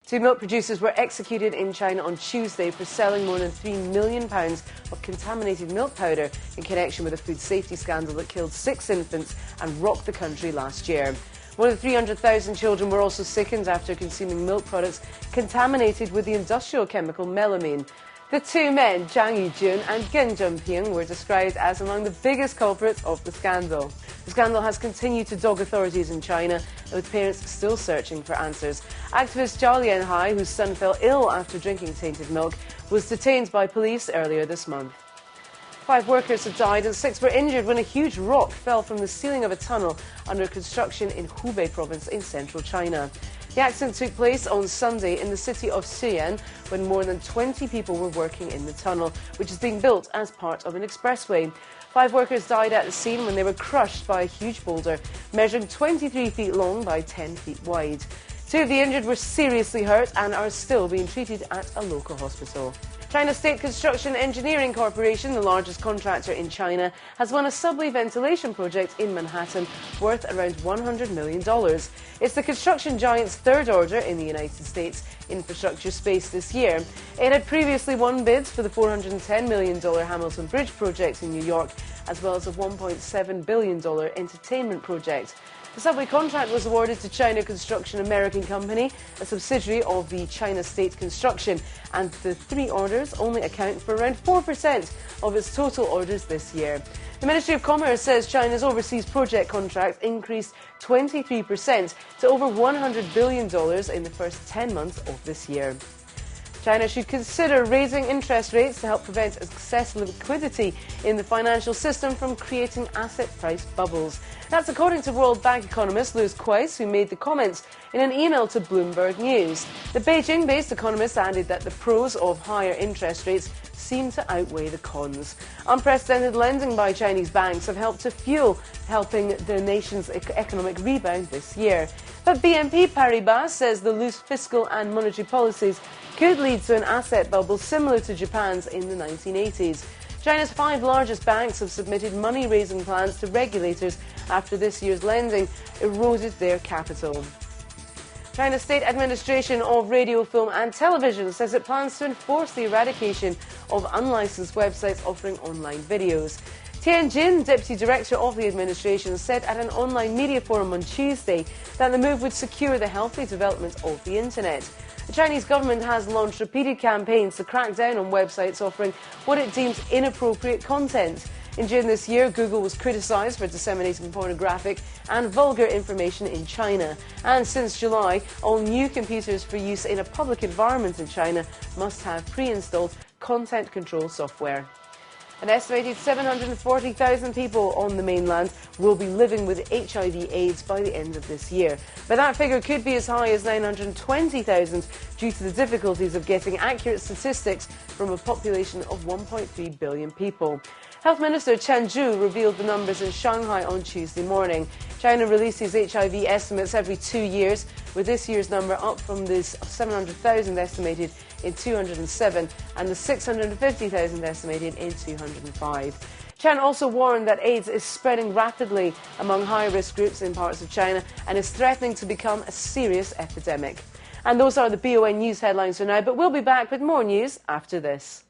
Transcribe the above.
Two milk producers were executed in China on Tuesday for selling more than £3 million of contaminated milk powder in connection with a food safety scandal that killed 6 infants and rocked the country last year. More than 300,000 children were also sickened after consuming milk products contaminated with the industrial chemical melamine. The two men, Zhang Yujun and Geng Zhengping, were described as among the biggest culprits of the scandal. The scandal has continued to dog authorities in China, with parents still searching for answers. Activist Zhao Lianhai, whose son fell ill after drinking tainted milk, was detained by police earlier this month. 5 workers have died and 6 were injured when a huge rock fell from the ceiling of a tunnel under construction in Hubei province in central China. The accident took place on Sunday in the city of Xi'an when more than 20 people were working in the tunnel, which is being built as part of an expressway. 5 workers died at the scene when they were crushed by a huge boulder measuring 23 feet long by 10 feet wide. 2 of the injured were seriously hurt and are still being treated at a local hospital. China State Construction Engineering Corporation, the largest contractor in China, has won a subway ventilation project in Manhattan worth around $100 million. It's the construction giant's 3rd order in the United States infrastructure space this year. It had previously won bids for the $410 million Hamilton Bridge project in New York, as well as a $1.7 billion entertainment project. The subway contract was awarded to China Construction American Company, a subsidiary of the China State Construction, and the 3 orders only account for around 4% of its total orders this year. The Ministry of Commerce says China's overseas project contracts increased 23% to over $100 billion in the first 10 months of this year. China should consider raising interest rates to help prevent excess liquidity in the financial system from creating asset price bubbles. That's according to World Bank economist Louis Quais, who made the comments in an email to Bloomberg News. The Beijing-based economist added that the pros of higher interest rates seem to outweigh the cons. Unprecedented lending by Chinese banks have helped to fuel helping the nation's economic rebound this year. But BNP Paribas says the loose fiscal and monetary policies could lead to an asset bubble similar to Japan's in the 1980s. China's 5 largest banks have submitted money-raising plans to regulators after this year's lending eroded their capital. China's State Administration of Radio, Film and Television says it plans to enforce the eradication of unlicensed websites offering online videos. Tian Jin, Deputy Director of the administration, said at an online media forum on Tuesday that the move would secure the healthy development of the internet. The Chinese government has launched repeated campaigns to crack down on websites offering what it deems inappropriate content. In June this year, Google was criticised for disseminating pornographic and vulgar information in China. And since July, all new computers for use in a public environment in China must have pre-installed content control software. An estimated 740,000 people on the mainland will be living with HIV/AIDS by the end of this year. But that figure could be as high as 920,000 due to the difficulties of getting accurate statistics from a population of 1.3 billion people. Health Minister Chen Zhu revealed the numbers in Shanghai on Tuesday morning. China releases HIV estimates every 2 years, with this year's number up from the 700,000 estimated in 2007 and the 650,000 estimated in 2005. Chen also warned that AIDS is spreading rapidly among high-risk groups in parts of China and is threatening to become a serious epidemic. And those are the BON News headlines for now, but we'll be back with more news after this.